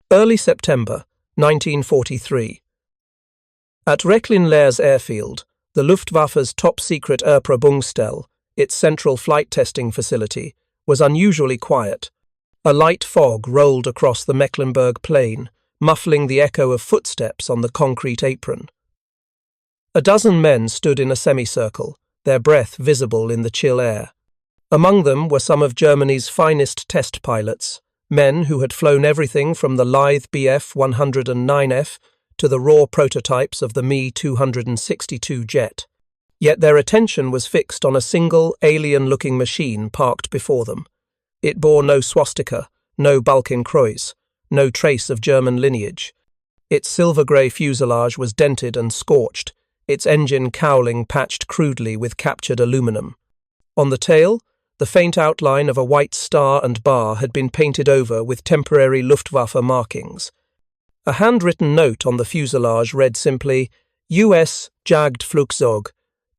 Early September 1943. At Rechlin-Lärz Airfield, the Luftwaffe's top-secret Erprobungsstelle, its central flight testing facility, was unusually quiet. A light fog rolled across the Mecklenburg plain, muffling the echo of footsteps on the concrete apron. A dozen men stood in a semicircle, their breath visible in the chill air. Among them were some of Germany's finest test pilots, men who had flown everything from the lithe Bf-109F to the raw prototypes of the Me-262 jet. Yet their attention was fixed on a single, alien-looking machine parked before them. It bore no swastika, no Balkenkreuz, no trace of German lineage. Its silver-grey fuselage was dented and scorched, its engine cowling patched crudely with captured aluminum. On the tail, the faint outline of a white star and bar had been painted over with temporary Luftwaffe markings. A handwritten note on the fuselage read simply, US-Jagdflugzeug,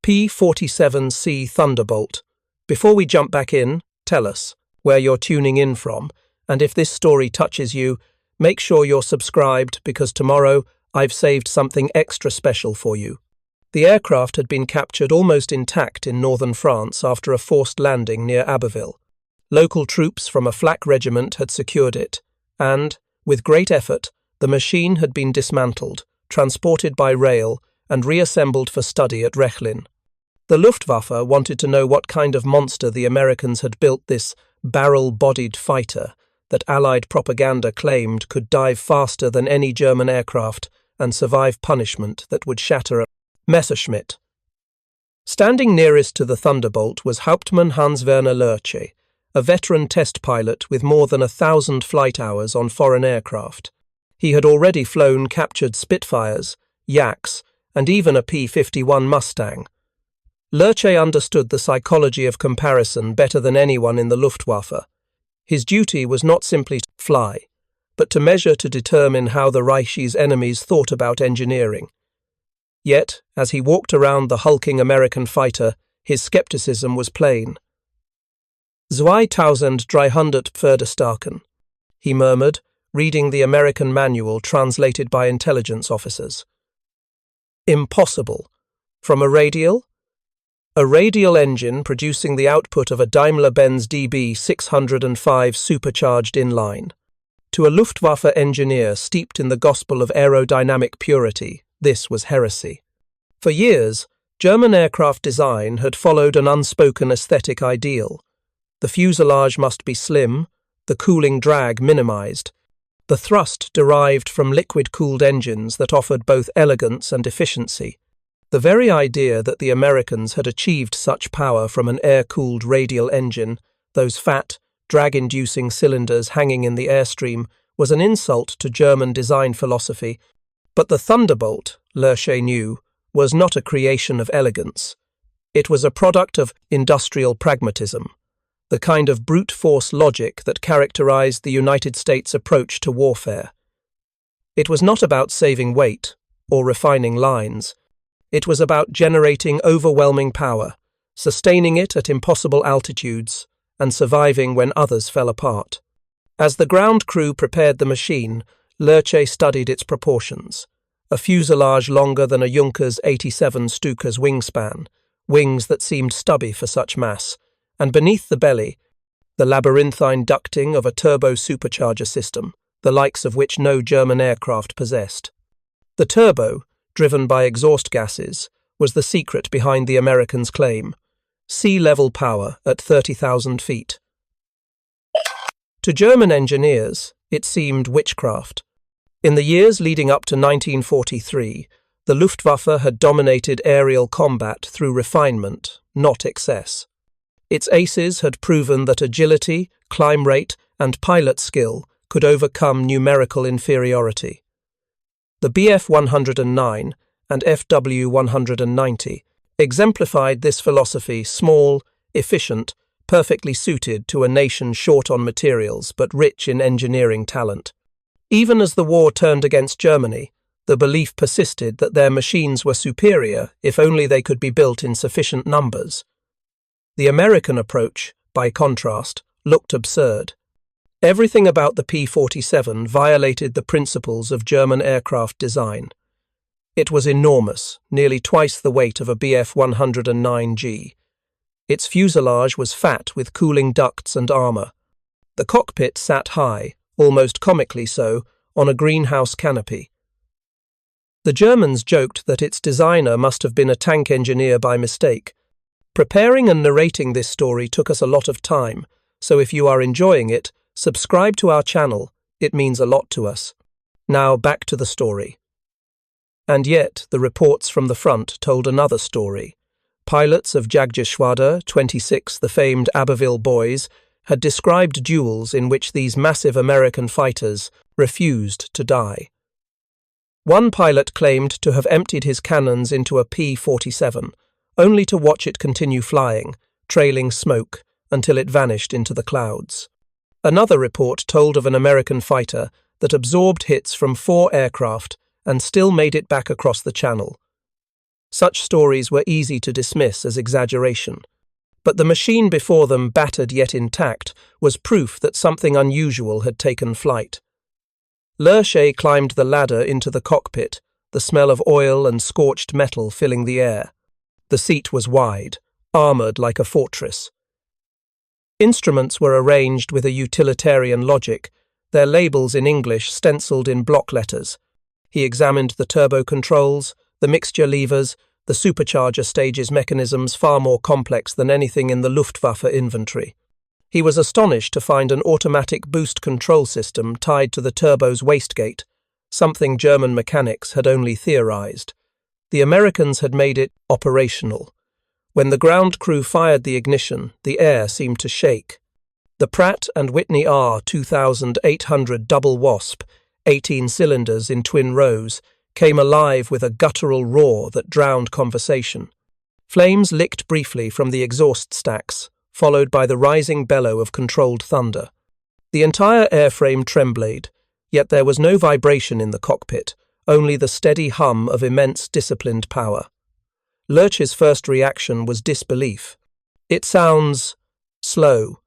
P-47C Thunderbolt. Before we jump back in, tell us where you're tuning in from, and if this story touches you, make sure you're subscribed because tomorrow I've saved something extra special for you. The aircraft had been captured almost intact in northern France after a forced landing near Abbeville. Local troops from a flak regiment had secured it, and, with great effort, the machine had been dismantled, transported by rail, and reassembled for study at Rechlin. The Luftwaffe wanted to know what kind of monster the Americans had built this barrel-bodied fighter that Allied propaganda claimed could dive faster than any German aircraft and survive punishment that would shatter a Messerschmitt. Standing nearest to the Thunderbolt was Hauptmann Hans-Werner Lärz, a veteran test pilot with more than 1,000 flight hours on foreign aircraft. He had already flown captured Spitfires, Yaks, and even a P-51 Mustang. Lärz understood the psychology of comparison better than anyone in the Luftwaffe. His duty was not simply to fly, but to measure to determine how the Reich's enemies thought about engineering. Yet, as he walked around the hulking American fighter, his skepticism was plain. 2300 Pferdestärken, he murmured, reading the American manual translated by intelligence officers. Impossible. From a Radial? A Radial engine producing the output of a Daimler-Benz DB 605 supercharged inline. To a Luftwaffe engineer steeped in the gospel of aerodynamic purity, this was heresy. For years, German aircraft design had followed an unspoken aesthetic ideal. The fuselage must be slim, the cooling drag minimized, the thrust derived from liquid-cooled engines that offered both elegance and efficiency. The very idea that the Americans had achieved such power from an air-cooled radial engine, those fat, drag-inducing cylinders hanging in the airstream, was an insult to German design philosophy. But the Thunderbolt, Lärz knew, was not a creation of elegance. It was a product of industrial pragmatism, the kind of brute force logic that characterized the United States' approach to warfare. It was not about saving weight or refining lines. It was about generating overwhelming power, sustaining it at impossible altitudes, and surviving when others fell apart. As the ground crew prepared the machine, Lärz studied its proportions. A fuselage longer than a Junkers 87 Stuka's wingspan, wings that seemed stubby for such mass, and beneath the belly, the labyrinthine ducting of a turbo supercharger system, the likes of which no German aircraft possessed. The turbo, driven by exhaust gases, was the secret behind the Americans' claim. Sea-level power at 30,000 feet. To German engineers, it seemed witchcraft. In the years leading up to 1943, the Luftwaffe had dominated aerial combat through refinement, not excess. Its aces had proven that agility, climb rate, and pilot skill could overcome numerical inferiority. The Bf-109 and FW-190 exemplified this philosophy, small, efficient, perfectly suited to a nation short on materials but rich in engineering talent. Even as the war turned against Germany, the belief persisted that their machines were superior if only they could be built in sufficient numbers. The American approach, by contrast, looked absurd. Everything about the P-47 violated the principles of German aircraft design. It was enormous, nearly twice the weight of a Bf-109G. Its fuselage was fat with cooling ducts and armour. The cockpit sat high, almost comically so, on a greenhouse canopy. The Germans joked that its designer must have been a tank engineer by mistake. Preparing and narrating this story took us a lot of time, so if you are enjoying it, subscribe to our channel. It means a lot to us. Now back to the story. And yet, the reports from the front told another story. Pilots of Jagdgeschwader 26, the famed Abbeville Boys, had described duels in which these massive American fighters refused to die. One pilot claimed to have emptied his cannons into a P-47, only to watch it continue flying, trailing smoke, until it vanished into the clouds. Another report told of an American fighter that absorbed hits from 4 aircraft and still made it back across the channel. Such stories were easy to dismiss as exaggeration, but the machine before them, battered yet intact, was proof that something unusual had taken flight. Lärz climbed the ladder into the cockpit, the smell of oil and scorched metal filling the air. The seat was wide, armoured like a fortress. Instruments were arranged with a utilitarian logic, their labels in English stenciled in block letters. He examined the turbo controls, the mixture levers, the supercharger stages mechanisms far more complex than anything in the Luftwaffe inventory. He was astonished to find an automatic boost control system tied to the turbo's wastegate, something German mechanics had only theorized. The Americans had made it operational. When the ground crew fired the ignition, the air seemed to shake. The Pratt & Whitney R2800 double wasp, 18 cylinders in twin rows, came alive with a guttural roar that drowned conversation. Flames licked briefly from the exhaust stacks, followed by the rising bellow of controlled thunder. The entire airframe trembled, yet there was no vibration in the cockpit, only the steady hum of immense disciplined power. Lärch's first reaction was disbelief. "It sounds slow,"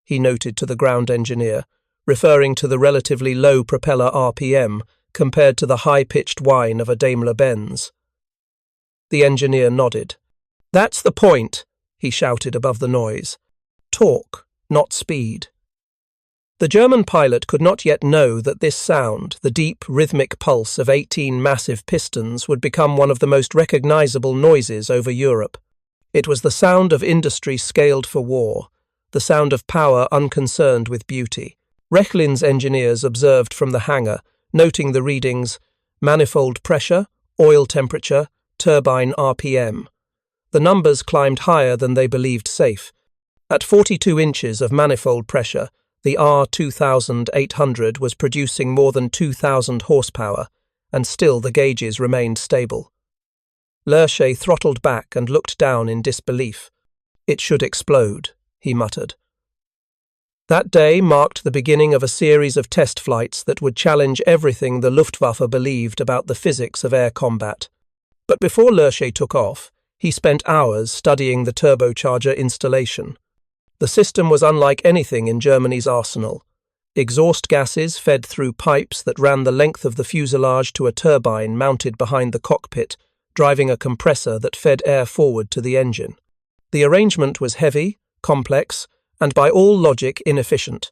he noted to the ground engineer, referring to the relatively low propeller RPM compared to the high-pitched whine of a Daimler-Benz. The engineer nodded. "That's the point," he shouted above the noise. "Torque, not speed." The German pilot could not yet know that this sound, the deep, rhythmic pulse of 18 massive pistons, would become one of the most recognizable noises over Europe. It was the sound of industry scaled for war, the sound of power unconcerned with beauty. Rechlin's engineers observed from the hangar, noting the readings: manifold pressure, oil temperature, turbine RPM. The numbers climbed higher than they believed safe. At 42 inches of manifold pressure, the R2800 was producing more than 2,000 horsepower, and still the gauges remained stable. Lärz throttled back and looked down in disbelief. "It should explode," he muttered. That day marked the beginning of a series of test flights that would challenge everything the Luftwaffe believed about the physics of air combat. But before Lärz took off, he spent hours studying the turbocharger installation. The system was unlike anything in Germany's arsenal. Exhaust gases fed through pipes that ran the length of the fuselage to a turbine mounted behind the cockpit, driving a compressor that fed air forward to the engine. The arrangement was heavy, complex, and by all logic inefficient.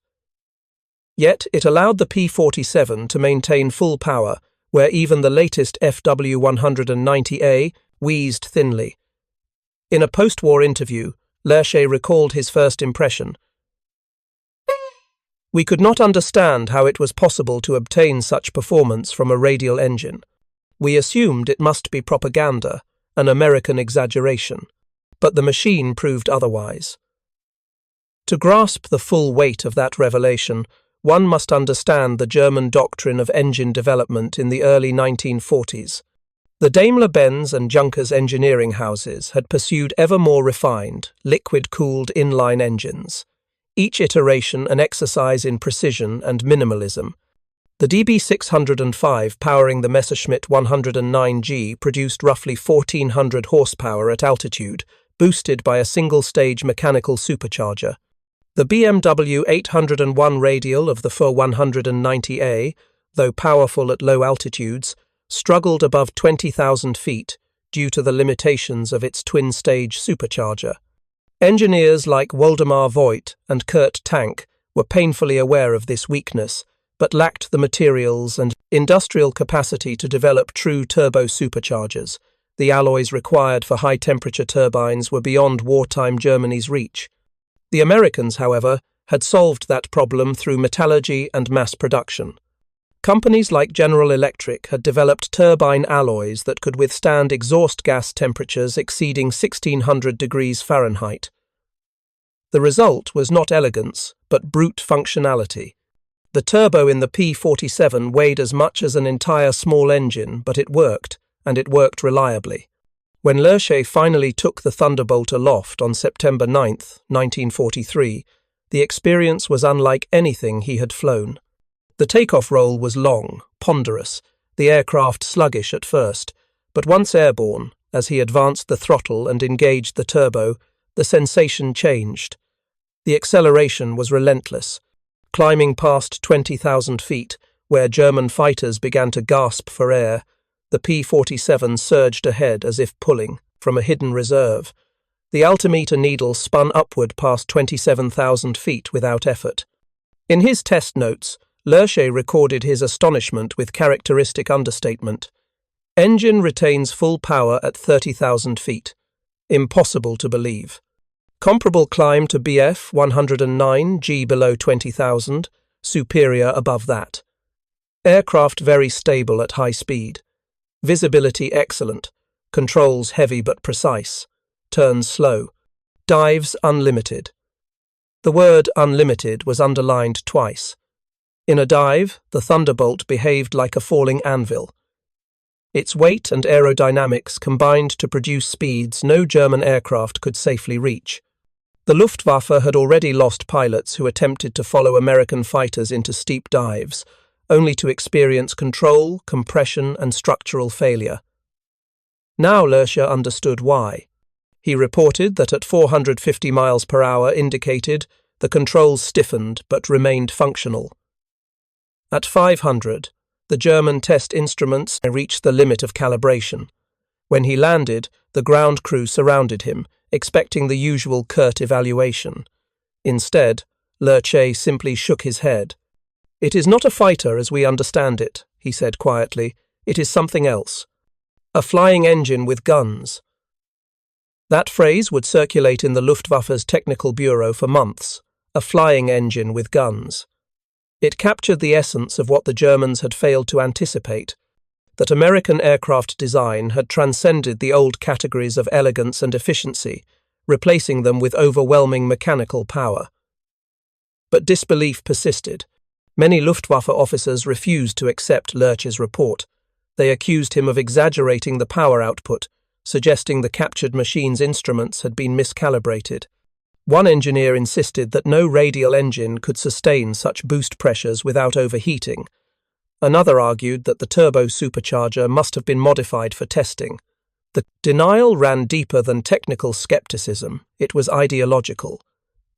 Yet it allowed the P-47 to maintain full power, where even the latest FW-190A wheezed thinly. In a post-war interview, Lärz recalled his first impression. "We could not understand how it was possible to obtain such performance from a radial engine. We assumed it must be propaganda, an American exaggeration. But the machine proved otherwise." To grasp the full weight of that revelation, one must understand the German doctrine of engine development in the early 1940s. The Daimler-Benz and Junkers engineering houses had pursued ever more refined, liquid-cooled inline engines, each iteration an exercise in precision and minimalism. The DB605 powering the Messerschmitt 109G produced roughly 1,400 horsepower at altitude, boosted by a single-stage mechanical supercharger. The BMW 801 Radial of the F-190A, though powerful at low altitudes, struggled above 20,000 feet due to the limitations of its twin-stage supercharger. Engineers like Waldemar Voigt and Kurt Tank were painfully aware of this weakness, but lacked the materials and industrial capacity to develop true turbo superchargers. The alloys required for high-temperature turbines were beyond wartime Germany's reach. The Americans, however, had solved that problem through metallurgy and mass production. Companies like General Electric had developed turbine alloys that could withstand exhaust gas temperatures exceeding 1600 degrees Fahrenheit. The result was not elegance, but brute functionality. The turbo in the P-47 weighed as much as an entire small engine, but it worked, and it worked reliably. When Lärz finally took the Thunderbolt aloft on September 9, 1943, the experience was unlike anything he had flown. The takeoff roll was long, ponderous, the aircraft sluggish at first, but once airborne, as he advanced the throttle and engaged the turbo, the sensation changed. The acceleration was relentless. Climbing past 20,000 feet, where German fighters began to gasp for air, the P-47 surged ahead as if pulling from a hidden reserve. The altimeter needle spun upward past 27,000 feet without effort. In his test notes, Lärz recorded his astonishment with characteristic understatement. Engine retains full power at 30,000 feet. Impossible to believe. Comparable climb to Bf 109 G below 20,000, superior above that. Aircraft very stable at high speed. Visibility excellent. Controls heavy but precise. Turns slow. Dives unlimited. The word unlimited was underlined twice. In a dive, the Thunderbolt behaved like a falling anvil. Its weight and aerodynamics combined to produce speeds no German aircraft could safely reach. The Luftwaffe had already lost pilots who attempted to follow American fighters into steep dives, only to experience control, compression, and structural failure. Now Lärz understood why. He reported that at 450 miles per hour indicated, the controls stiffened but remained functional. At 500, the German test instruments reached the limit of calibration. When he landed, the ground crew surrounded him, expecting the usual curt evaluation. Instead, Lärz simply shook his head. "It is not a fighter as we understand it," he said quietly. "It is something else. A flying engine with guns." That phrase would circulate in the Luftwaffe's technical bureau for months. A flying engine with guns. It captured the essence of what the Germans had failed to anticipate, that American aircraft design had transcended the old categories of elegance and efficiency, replacing them with overwhelming mechanical power. But disbelief persisted. Many Luftwaffe officers refused to accept Lärz's report. They accused him of exaggerating the power output, suggesting the captured machine's instruments had been miscalibrated. One engineer insisted that no radial engine could sustain such boost pressures without overheating. Another argued that the turbo supercharger must have been modified for testing. The denial ran deeper than technical skepticism. It was ideological.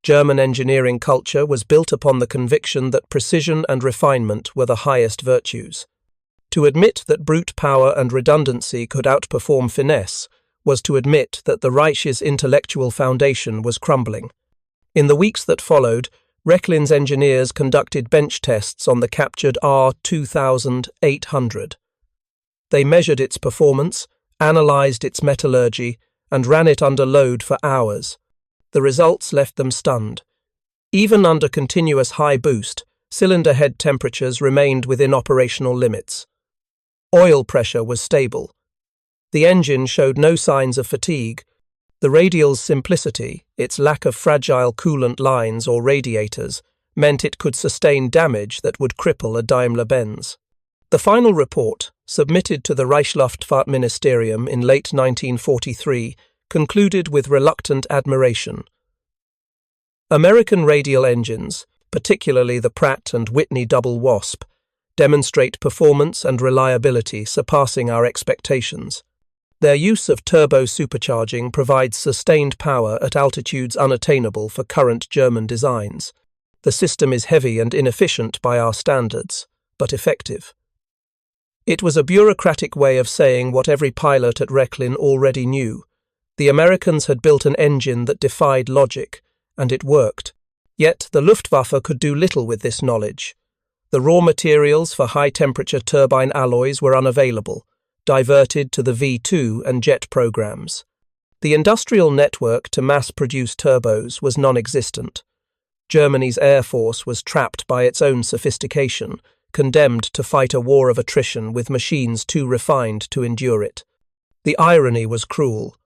German engineering culture was built upon the conviction that precision and refinement were the highest virtues. To admit that brute power and redundancy could outperform finesse was to admit that the Reich's intellectual foundation was crumbling. In the weeks that followed, Rechlin's engineers conducted bench tests on the captured R-2800. They measured its performance, analyzed its metallurgy, and ran it under load for hours. The results left them stunned. Even under continuous high boost, cylinder head temperatures remained within operational limits. Oil pressure was stable. The engine showed no signs of fatigue. The Radial's simplicity, its lack of fragile coolant lines or radiators, meant it could sustain damage that would cripple a Daimler-Benz. The final report, submitted to the Reichsluftfahrtministerium in late 1943, concluded with reluctant admiration. American radial engines, particularly the Pratt and Whitney Double Wasp, demonstrate performance and reliability surpassing our expectations. Their use of turbo supercharging provides sustained power at altitudes unattainable for current German designs. The system is heavy and inefficient by our standards, but effective. It was a bureaucratic way of saying what every pilot at Rechlin already knew. The Americans had built an engine that defied logic, and it worked. Yet the Luftwaffe could do little with this knowledge. The raw materials for high-temperature turbine alloys were unavailable, diverted to the V2 and jet programs. The industrial network to mass-produce turbos was non-existent. Germany's air force was trapped by its own sophistication, condemned to fight a war of attrition with machines too refined to endure it. The irony was cruel.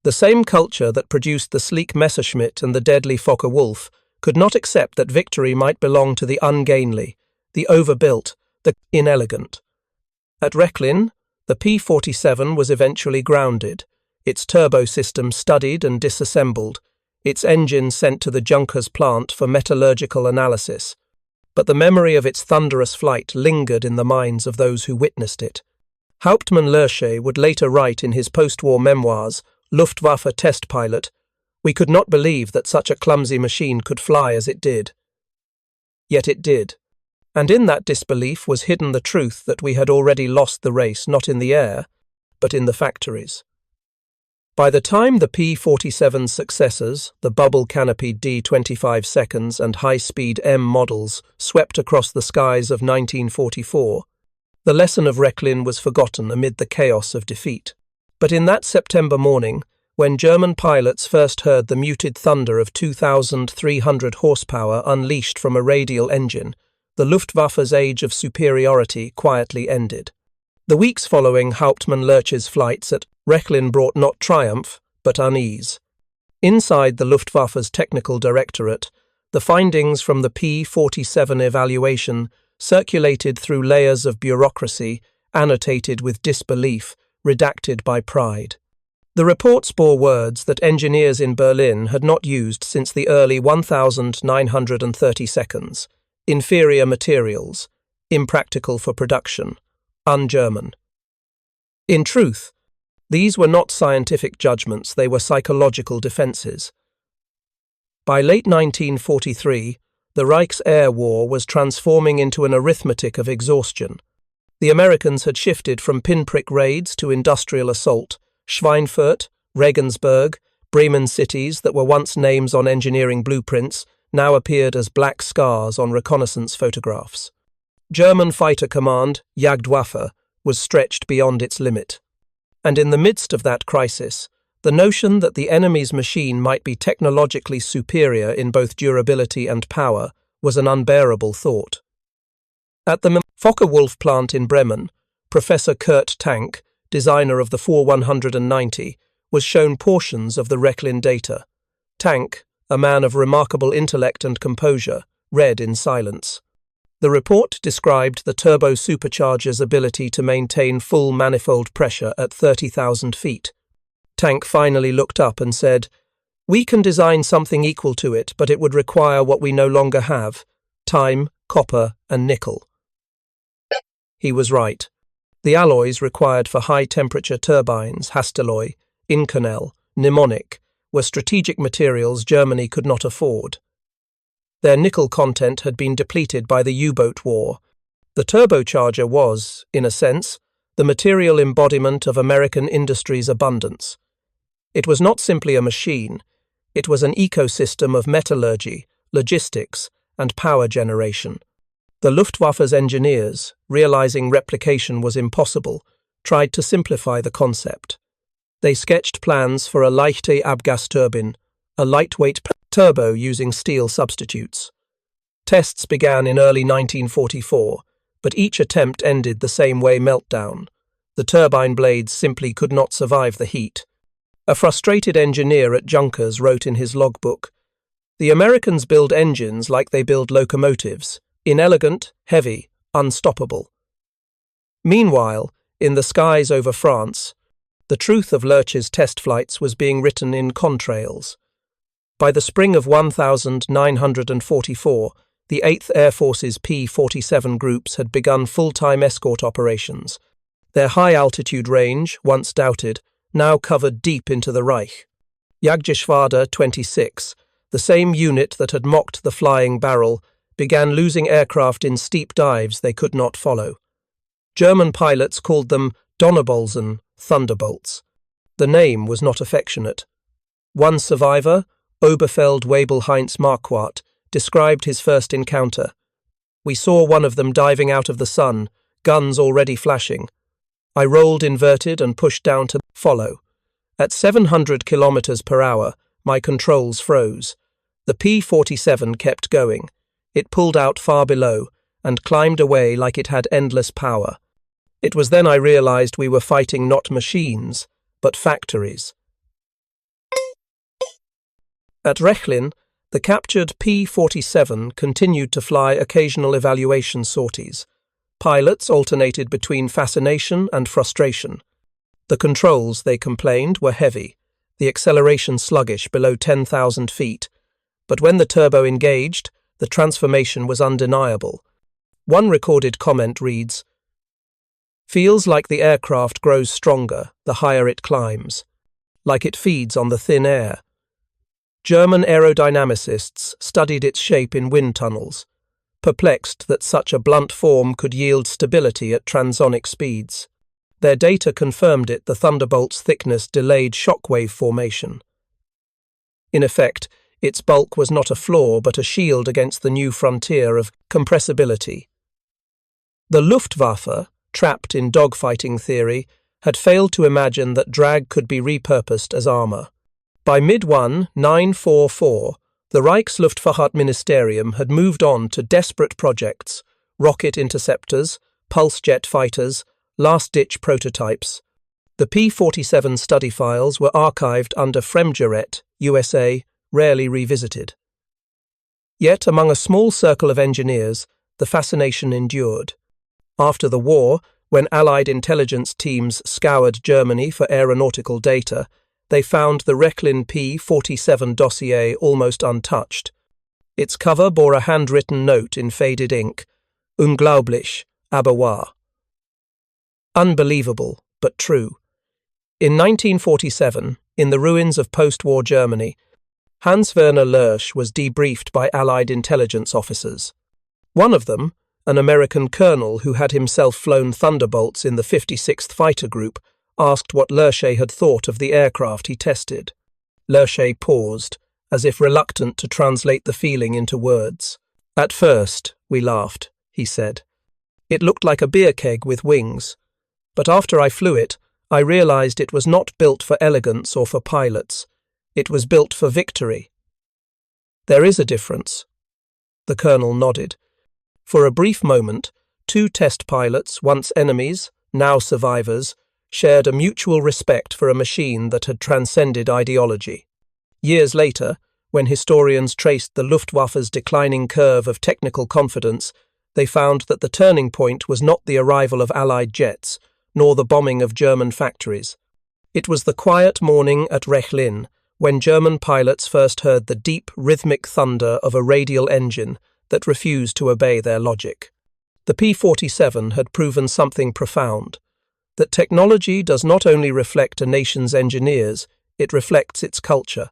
The same culture that produced the sleek Messerschmitt and the deadly Focke-Wulf could not accept that victory might belong to the ungainly, the overbuilt, the inelegant. At Rechlin, the P-47 was eventually grounded, its turbo system studied and disassembled, its engine sent to the Junkers plant for metallurgical analysis. But the memory of its thunderous flight lingered in the minds of those who witnessed it. Hauptmann Lärz would later write in his post-war memoirs, Luftwaffe test pilot, "We could not believe that such a clumsy machine could fly as it did." Yet it did. And in that disbelief was hidden the truth that we had already lost the race not in the air, but in the factories. By the time the P-47's successors, the bubble-canopied D-25 seconds and high-speed M models, swept across the skies of 1944, the lesson of Rechlin was forgotten amid the chaos of defeat. But in that September morning, when German pilots first heard the muted thunder of 2,300 horsepower unleashed from a radial engine, the Luftwaffe's age of superiority quietly ended. The weeks following Hauptmann Lärch's flights at Rechlin brought not triumph, but unease. Inside the Luftwaffe's technical directorate, the findings from the P-47 evaluation circulated through layers of bureaucracy, annotated with disbelief, redacted by pride. The reports bore words that engineers in Berlin had not used since the early 1930 seconds. Inferior materials, impractical for production, un-German. In truth, these were not scientific judgments, they were psychological defenses. By late 1943, the Reich's air war was transforming into an arithmetic of exhaustion. The Americans had shifted from pinprick raids to industrial assault. Schweinfurt, Regensburg, Bremen cities that were once names on engineering blueprints now appeared as black scars on reconnaissance photographs. German fighter command, Jagdwaffe, was stretched beyond its limit. And in the midst of that crisis, the notion that the enemy's machine might be technologically superior in both durability and power was an unbearable thought. At the Focke-Wulf plant in Bremen, Professor Kurt Tank, designer of the 4190, was shown portions of the Rechlin data. Tank, a man of remarkable intellect and composure, read in silence. The report described the turbo supercharger's ability to maintain full manifold pressure at 30,000 feet. Tank finally looked up and said, "We can design something equal to it, but it would require what we no longer have: time, copper, and nickel." He was right. The alloys required for high-temperature turbines, Hastelloy, Inconel, Mnemonic, were strategic materials Germany could not afford. Their nickel content had been depleted by the U-boat war. The turbocharger was, in a sense, the material embodiment of American industry's abundance. It was not simply a machine, it was an ecosystem of metallurgy, logistics, and power generation. The Luftwaffe's engineers, realizing replication was impossible, tried to simplify the concept. They sketched plans for a leichte Abgasturbine, a lightweight turbo using steel substitutes. Tests began in early 1944, but each attempt ended the same way: meltdown. The turbine blades simply could not survive the heat. A frustrated engineer at Junkers wrote in his logbook, "The Americans build engines like they build locomotives, inelegant, heavy, unstoppable." Meanwhile, in the skies over France, the truth of Lärch's test flights was being written in contrails. By the spring of 1944, the 8th Air Force's P-47 groups had begun full-time escort operations. Their high-altitude range, once doubted, now covered deep into the Reich. Jagdgeschwader 26, the same unit that had mocked the flying barrel, began losing aircraft in steep dives they could not follow. German pilots called them Donnerbolzen, Thunderbolts. The name was not affectionate. One survivor, Oberfeld Wabel Heinz Marquardt, described his first encounter. "We saw one of them diving out of the sun, guns already flashing. I rolled inverted and pushed down to follow. At 700 kilometers per hour, my controls froze. The P-47 kept going. It pulled out far below and climbed away like it had endless power. It was then I realized we were fighting not machines, but factories." At Rechlin, the captured P-47 continued to fly occasional evaluation sorties. Pilots alternated between fascination and frustration. The controls, they complained, were heavy, the acceleration sluggish below 10,000 feet, but when the turbo engaged, the transformation was undeniable. One recorded comment reads, "Feels like the aircraft grows stronger the higher it climbs, like it feeds on the thin air." German aerodynamicists studied its shape in wind tunnels, perplexed that such a blunt form could yield stability at transonic speeds. Their data confirmed it. The Thunderbolt's thickness delayed shockwave formation. In effect, its bulk was not a flaw but a shield against the new frontier of compressibility. The Luftwaffe, trapped in dogfighting theory, had failed to imagine that drag could be repurposed as armour. By mid-1944, the Reichsluftfahrtministerium had moved on to desperate projects: rocket interceptors, pulse jet fighters, last-ditch prototypes. The P-47 study files were archived under Fremdgerät, USA, rarely revisited. Yet, among a small circle of engineers, the fascination endured. After the war, when Allied intelligence teams scoured Germany for aeronautical data, they found the Rechlin P-47 dossier almost untouched. Its cover bore a handwritten note in faded ink, "Unglaublich, aber wahr." Unbelievable, but true. In 1947, in the ruins of post-war Germany, Hans-Werner Lärch was debriefed by Allied intelligence officers. One of them, an American colonel who had himself flown Thunderbolts in the 56th Fighter Group, asked what Lärch had thought of the aircraft he tested. Lärch paused, as if reluctant to translate the feeling into words. "At first, we laughed," he said. "It looked like a beer keg with wings. But after I flew it, I realized it was not built for elegance or for pilots. It was built for victory." "There is a difference." The colonel nodded. For a brief moment, two test pilots, once enemies, now survivors, shared a mutual respect for a machine that had transcended ideology. Years later, when historians traced the Luftwaffe's declining curve of technical confidence, they found that the turning point was not the arrival of Allied jets, nor the bombing of German factories. It was the quiet morning at Rechlin, when German pilots first heard the deep, rhythmic thunder of a radial engine that refused to obey their logic. The P-47 had proven something profound: that technology does not only reflect a nation's engineers, it reflects its culture.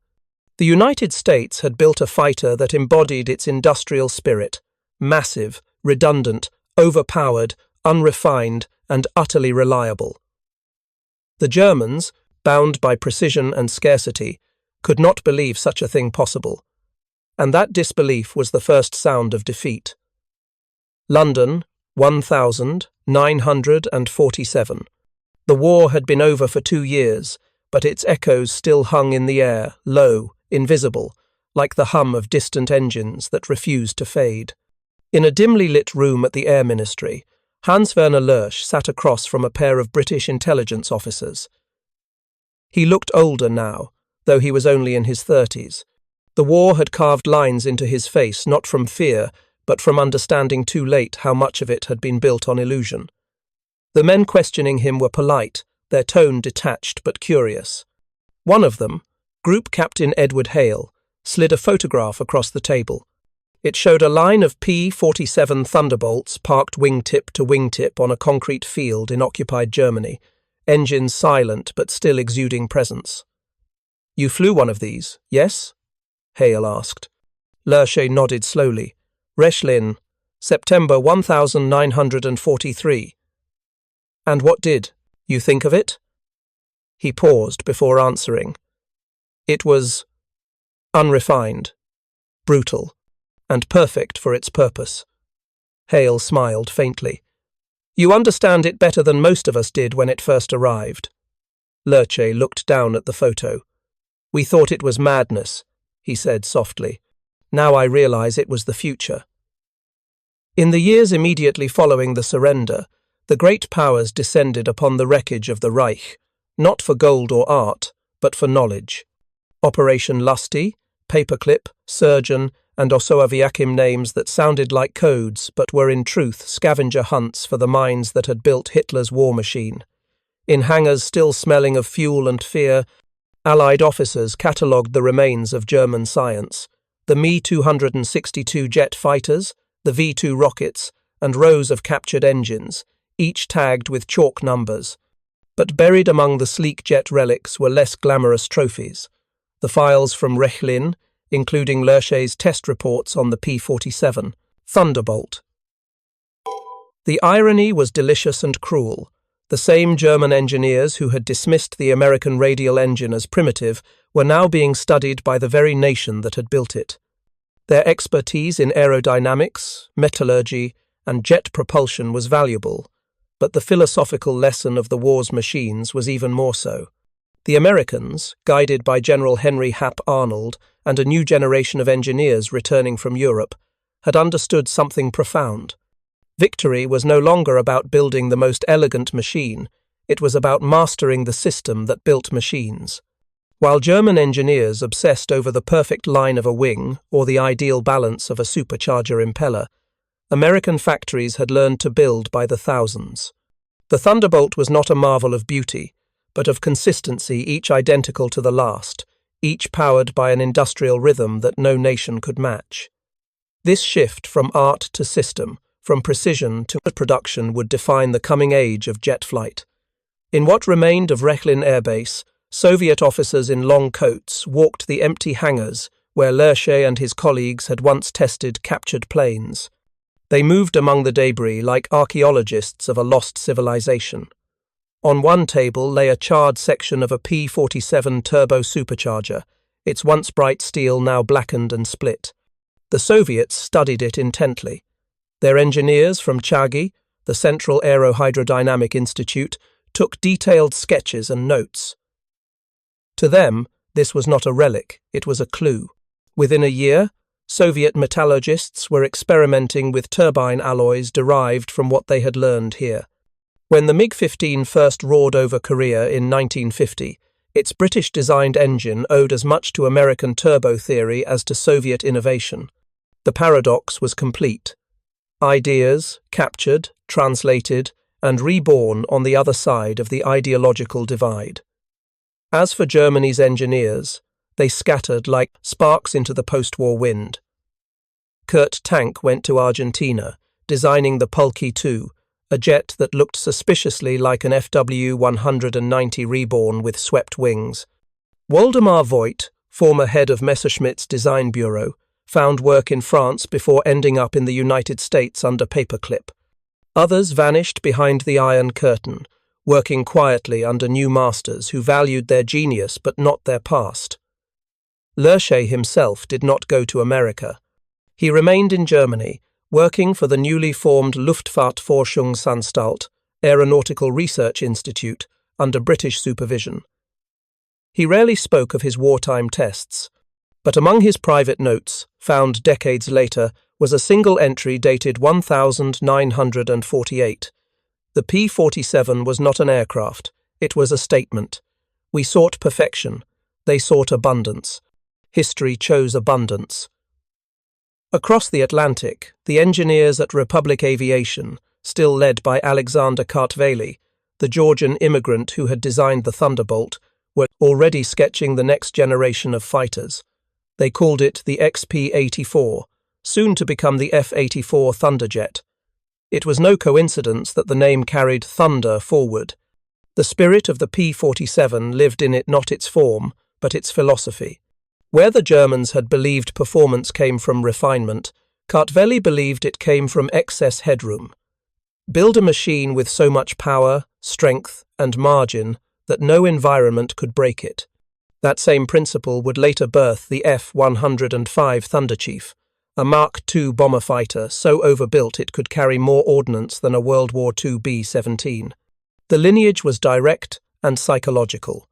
The United States had built a fighter that embodied its industrial spirit: massive, redundant, overpowered, unrefined, and utterly reliable. The Germans, bound by precision and scarcity, could not believe such a thing possible. And that disbelief was the first sound of defeat. London, 1947. The war had been over for 2 years, but its echoes still hung in the air, low, invisible, like the hum of distant engines that refused to fade. In a dimly lit room at the Air Ministry, Hans-Werner Lärch sat across from a pair of British intelligence officers. He looked older now, though he was only in his 30s. The war had carved lines into his face, not from fear, but from understanding too late how much of it had been built on illusion. The men questioning him were polite, their tone detached but curious. One of them, Group Captain Edward Hale, slid a photograph across the table. It showed a line of P-47 Thunderbolts parked wingtip to wingtip on a concrete field in occupied Germany, engines silent but still exuding presence. "You flew one of these, yes?" Hale asked. Lärz nodded slowly. "Rechlin, September 1943. "And what did you think of it?" He paused before answering. "It was unrefined, brutal, and perfect for its purpose." Hale smiled faintly. "You understand it better than most of us did when it first arrived." Lärz looked down at the photo. "We thought it was madness," he said softly. "Now I realize it was the future." In the years immediately following the surrender, the great powers descended upon the wreckage of the Reich, not for gold or art, but for knowledge. Operation Lusty, Paperclip, Surgeon, and Osoaviakim names that sounded like codes but were in truth scavenger hunts for the minds that had built Hitler's war machine. In hangars still smelling of fuel and fear, Allied officers catalogued the remains of German science, the Me-262 jet fighters, the V-2 rockets, and rows of captured engines, each tagged with chalk numbers. But buried among the sleek jet relics were less glamorous trophies. The files from Rechlin, including Lärch's test reports on the P-47 Thunderbolt. The irony was delicious and cruel. The same German engineers who had dismissed the American radial engine as primitive were now being studied by the very nation that had built it. Their expertise in aerodynamics, metallurgy, and jet propulsion was valuable, but the philosophical lesson of the war's machines was even more so. The Americans, guided by General Henry Hap Arnold and a new generation of engineers returning from Europe, had understood something profound. Victory was no longer about building the most elegant machine, it was about mastering the system that built machines. While German engineers obsessed over the perfect line of a wing or the ideal balance of a supercharger impeller, American factories had learned to build by the thousands. The Thunderbolt was not a marvel of beauty, but of consistency, each identical to the last, each powered by an industrial rhythm that no nation could match. This shift from art to system, from precision to production, would define the coming age of jet flight. In what remained of Rechlin Air Base, Soviet officers in long coats walked the empty hangars where Lärz and his colleagues had once tested captured planes. They moved among the debris like archaeologists of a lost civilization. On one table lay a charred section of a P-47 turbo supercharger, its once bright steel now blackened and split. The Soviets studied it intently. Their engineers from Chagi, the Central Aerohydrodynamic Institute, took detailed sketches and notes. To them, this was not a relic, it was a clue. Within a year, Soviet metallurgists were experimenting with turbine alloys derived from what they had learned here. When the MiG-15 first roared over Korea in 1950, its British-designed engine owed as much to American turbo theory as to Soviet innovation. The paradox was complete. Ideas captured, translated, and reborn on the other side of the ideological divide. As for Germany's engineers, they scattered like sparks into the post-war wind. Kurt Tank went to Argentina, designing the Pulky II, a jet that looked suspiciously like an FW-190 reborn with swept wings. Waldemar Voigt, former head of Messerschmitt's design bureau, found work in France before ending up in the United States under Paperclip. Others vanished behind the Iron Curtain, working quietly under new masters who valued their genius but not their past. Lärz himself did not go to America. He remained in Germany, working for the newly formed Luftfahrtforschungsanstalt, Aeronautical Research Institute, under British supervision. He rarely spoke of his wartime tests, but among his private notes, found decades later, was a single entry dated 1948. The P-47 was not an aircraft, it was a statement. We sought perfection, they sought abundance. History chose abundance. Across the Atlantic, the engineers at Republic Aviation, still led by Alexander Kartveli, the Georgian immigrant who had designed the Thunderbolt, were already sketching the next generation of fighters. They called it the XP-84, soon to become the F-84 Thunderjet. It was no coincidence that the name carried thunder forward. The spirit of the P-47 lived in it, not its form, but its philosophy. Where the Germans had believed performance came from refinement, Crudely believed it came from excess headroom. Build a machine with so much power, strength, and margin that no environment could break it. That same principle would later birth the F-105 Thunderchief, a Mark II bomber fighter so overbuilt it could carry more ordnance than a World War II B-17. The lineage was direct and psychological.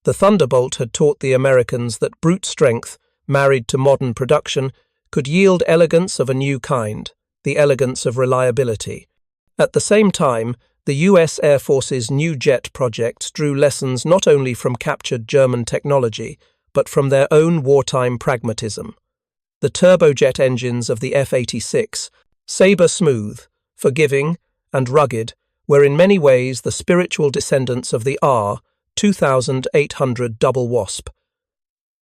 The Thunderbolt had taught the Americans that brute strength, married to modern production, could yield elegance of a new kind, the elegance of reliability. At the same time, the US Air Force's new jet projects drew lessons not only from captured German technology, but from their own wartime pragmatism. The turbojet engines of the F-86, saber-smooth, forgiving, and rugged, were in many ways the spiritual descendants of the R-2800 Double Wasp.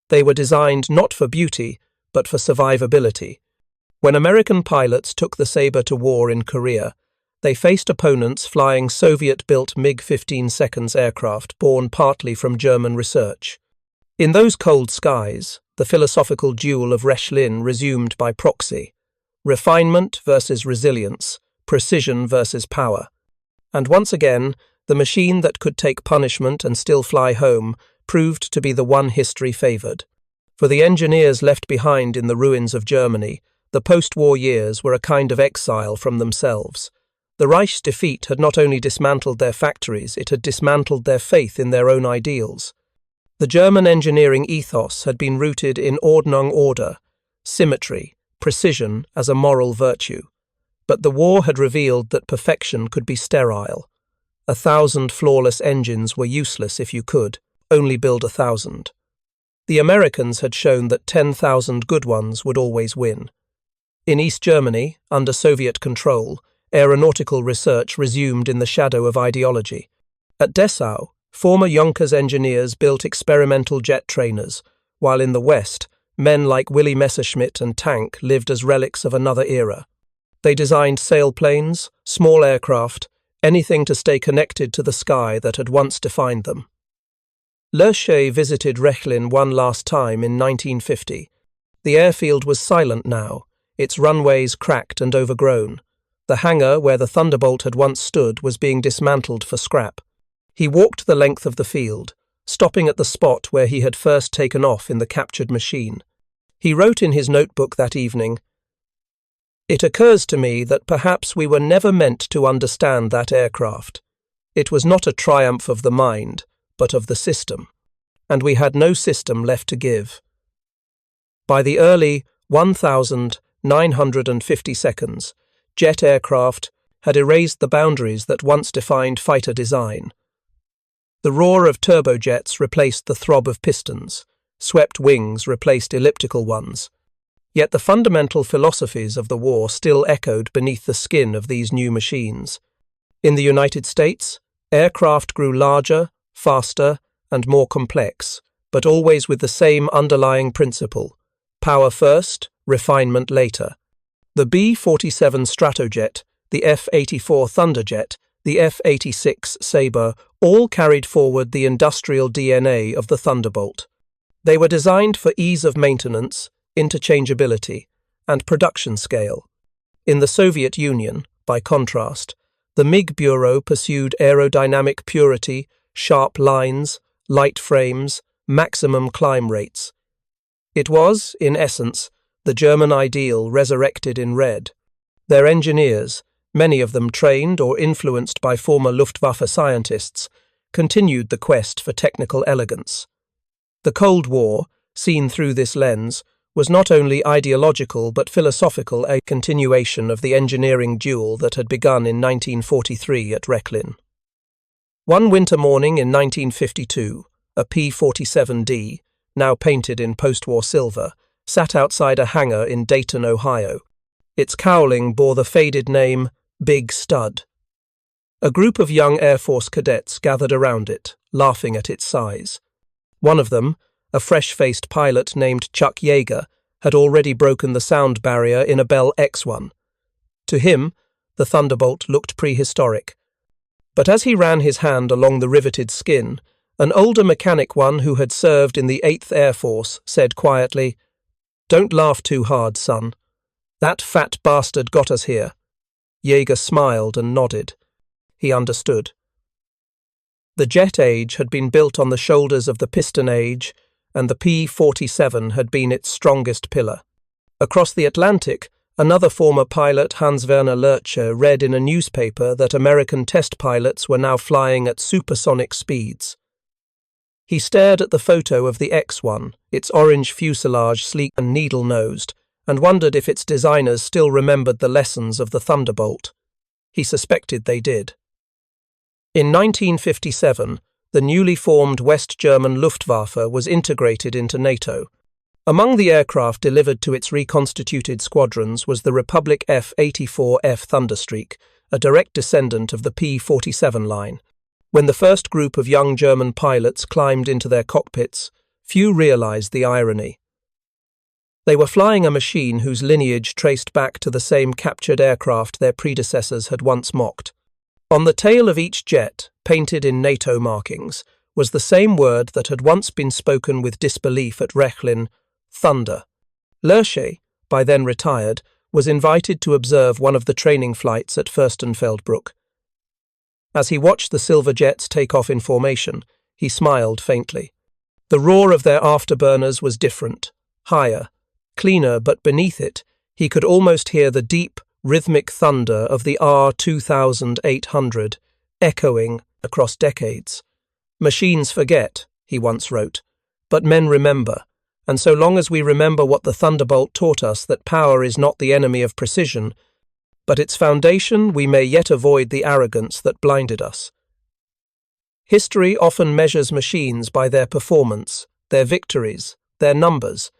They were designed not for beauty, but for survivability. When American pilots took the Sabre to war in Korea, they faced opponents flying Soviet-built MiG-15 aircraft born partly from German research. In those cold skies, the philosophical duel of Rechlin resumed by proxy: refinement versus resilience, precision versus power. And once again, the machine that could take punishment and still fly home proved to be the one history favoured. For the engineers left behind in the ruins of Germany, the post-war years were a kind of exile from themselves. The Reich's defeat had not only dismantled their factories, it had dismantled their faith in their own ideals. The German engineering ethos had been rooted in Ordnung order, symmetry, precision as a moral virtue. But the war had revealed that perfection could be sterile. 1,000 flawless engines were useless if you could only build 1,000. The Americans had shown that 10,000 good ones would always win. In East Germany, under Soviet control, aeronautical research resumed in the shadow of ideology. At Dessau, former Junkers engineers built experimental jet trainers, while in the West, men like Willy Messerschmitt and Tank lived as relics of another era. They designed sailplanes, small aircraft, anything to stay connected to the sky that had once defined them. Lärz visited Rechlin one last time in 1950. The airfield was silent now, its runways cracked and overgrown. The hangar where the Thunderbolt had once stood was being dismantled for scrap. He walked the length of the field, stopping at the spot where he had first taken off in the captured machine. He wrote in his notebook that evening, "It occurs to me that perhaps we were never meant to understand that aircraft. It was not a triumph of the mind, but of the system, and we had no system left to give." By the early 1950s, jet aircraft had erased the boundaries that once defined fighter design. The roar of turbojets replaced the throb of pistons, swept wings replaced elliptical ones. Yet the fundamental philosophies of the war still echoed beneath the skin of these new machines. In the United States, aircraft grew larger, faster, and more complex, but always with the same underlying principle: power first, refinement later. The B-47 Stratojet, the F-84 Thunderjet, the F-86 Sabre all carried forward the industrial DNA of the Thunderbolt. They were designed for ease of maintenance, interchangeability, and production scale. In the Soviet Union, by contrast, the MiG Bureau pursued aerodynamic purity, sharp lines, light frames, maximum climb rates. It was, in essence, the German ideal resurrected in red. Their engineers, many of them trained or influenced by former Luftwaffe scientists, continued the quest for technical elegance. The Cold War, seen through this lens, was not only ideological but philosophical, a continuation of the engineering duel that had begun in 1943 at Rechlin. One winter morning in 1952, a P-47D, now painted in post-war silver, sat outside a hangar in Dayton, Ohio. Its cowling bore the faded name Big Stud. A group of young Air Force cadets gathered around it, laughing at its size. One of them, a fresh-faced pilot named Chuck Yeager, had already broken the sound barrier in a Bell X-1. To him, the Thunderbolt looked prehistoric. But as he ran his hand along the riveted skin, an older mechanic one who had served in the 8th Air Force said quietly, "Don't laugh too hard, son. That fat bastard got us here." Jaeger smiled and nodded. He understood. The jet age had been built on the shoulders of the piston age, and the P-47 had been its strongest pillar. Across the Atlantic, another former pilot, Rechlin-Lärz, read in a newspaper that American test pilots were now flying at supersonic speeds. He stared at the photo of the X-1, its orange fuselage sleek and needle-nosed, and wondered if its designers still remembered the lessons of the Thunderbolt. He suspected they did. In 1957, the newly formed West German Luftwaffe was integrated into NATO. Among the aircraft delivered to its reconstituted squadrons was the Republic F-84F Thunderstreak, a direct descendant of the P-47 line. When the first group of young German pilots climbed into their cockpits, few realized the irony. They were flying a machine whose lineage traced back to the same captured aircraft their predecessors had once mocked. On the tail of each jet, painted in NATO markings, was the same word that had once been spoken with disbelief at Rechlin, thunder. Lärz, by then retired, was invited to observe one of the training flights at Fürstenfeldbruck. As he watched the silver jets take off in formation, he smiled faintly. The roar of their afterburners was different, higher, cleaner, but beneath it, he could almost hear the deep, rhythmic thunder of the R-2800, echoing across decades. "Machines forget," he once wrote, "but men remember, and so long as we remember what the Thunderbolt taught us, that power is not the enemy of precision, but its foundation, we may yet avoid the arrogance that blinded us." History often measures machines by their performance, their victories, their numbers,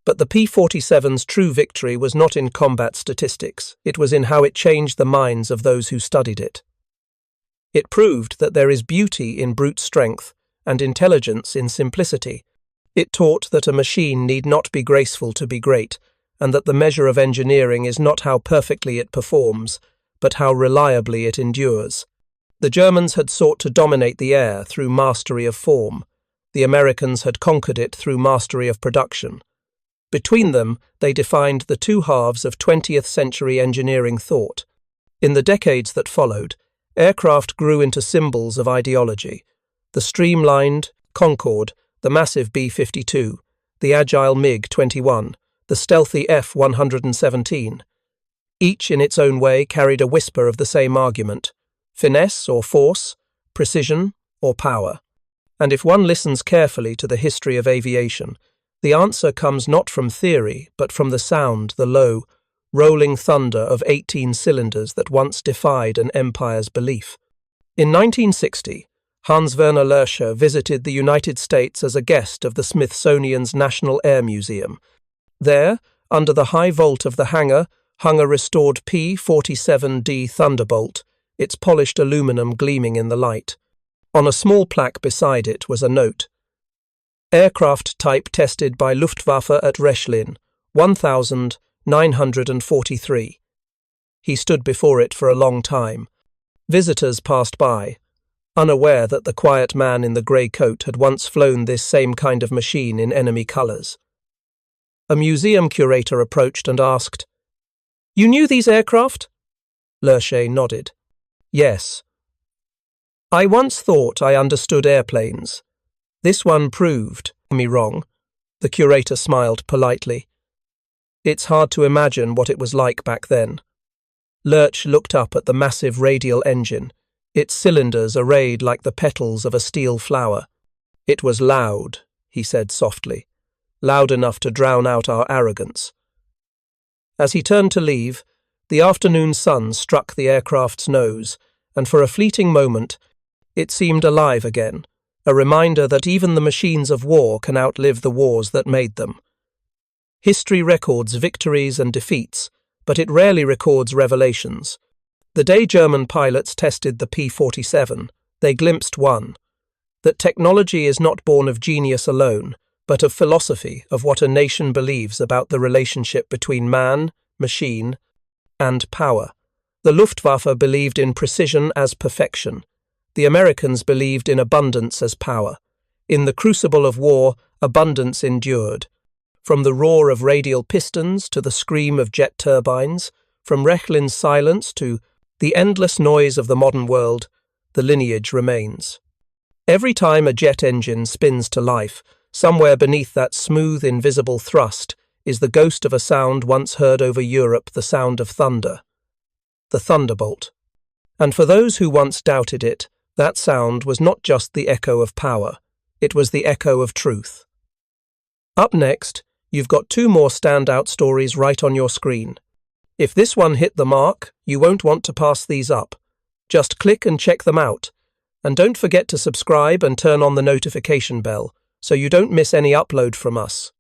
but the P-47's true victory was not in combat statistics, it was in how it changed the minds of those who studied it. It proved that there is beauty in brute strength and intelligence in simplicity. It taught that a machine need not be graceful to be great, and that the measure of engineering is not how perfectly it performs, but how reliably it endures. The Germans had sought to dominate the air through mastery of form. The Americans had conquered it through mastery of production. Between them, they defined the two halves of 20th century engineering thought. In the decades that followed, aircraft grew into symbols of ideology. The streamlined Concorde, the massive B-52, the agile MiG-21, the stealthy F-117. Each in its own way carried a whisper of the same argument: finesse or force, precision or power. And if one listens carefully to the history of aviation, the answer comes not from theory, but from the sound, the low, rolling thunder of 18 cylinders that once defied an empire's belief. In 1960, Hans-Werner Lärz visited the United States as a guest of the Smithsonian's National Air Museum. There, under the high vault of the hangar, hung a restored P-47D Thunderbolt, its polished aluminum gleaming in the light. On a small plaque beside it was a note: "Aircraft type tested by Luftwaffe at Rechlin, 1943. He stood before it for a long time. Visitors passed by, unaware that the quiet man in the grey coat had once flown this same kind of machine in enemy colours. A museum curator approached and asked, "You knew these aircraft?" Lärz nodded. "Yes. I once thought I understood airplanes. This one proved me wrong." The curator smiled politely. "It's hard to imagine what it was like back then." Lärz looked up at the massive radial engine, its cylinders arrayed like the petals of a steel flower. "It was loud," he said softly, "loud enough to drown out our arrogance." As he turned to leave, the afternoon sun struck the aircraft's nose, and for a fleeting moment, it seemed alive again, a reminder that even the machines of war can outlive the wars that made them. History records victories and defeats, but it rarely records revelations. The day German pilots tested the P-47, they glimpsed one: that technology is not born of genius alone, but of philosophy, of what a nation believes about the relationship between man, machine, and power. The Luftwaffe believed in precision as perfection. The Americans believed in abundance as power. In the crucible of war, abundance endured. From the roar of radial pistons to the scream of jet turbines, from Rechlin's silence to the endless noise of the modern world, the lineage remains. Every time a jet engine spins to life, somewhere beneath that smooth, invisible thrust is the ghost of a sound once heard over Europe, the sound of thunder. The Thunderbolt. And for those who once doubted it, that sound was not just the echo of power, it was the echo of truth. Up next, you've got two more standout stories right on your screen. If this one hit the mark, you won't want to pass these up. Just click and check them out. And don't forget to subscribe and turn on the notification bell so you don't miss any upload from us.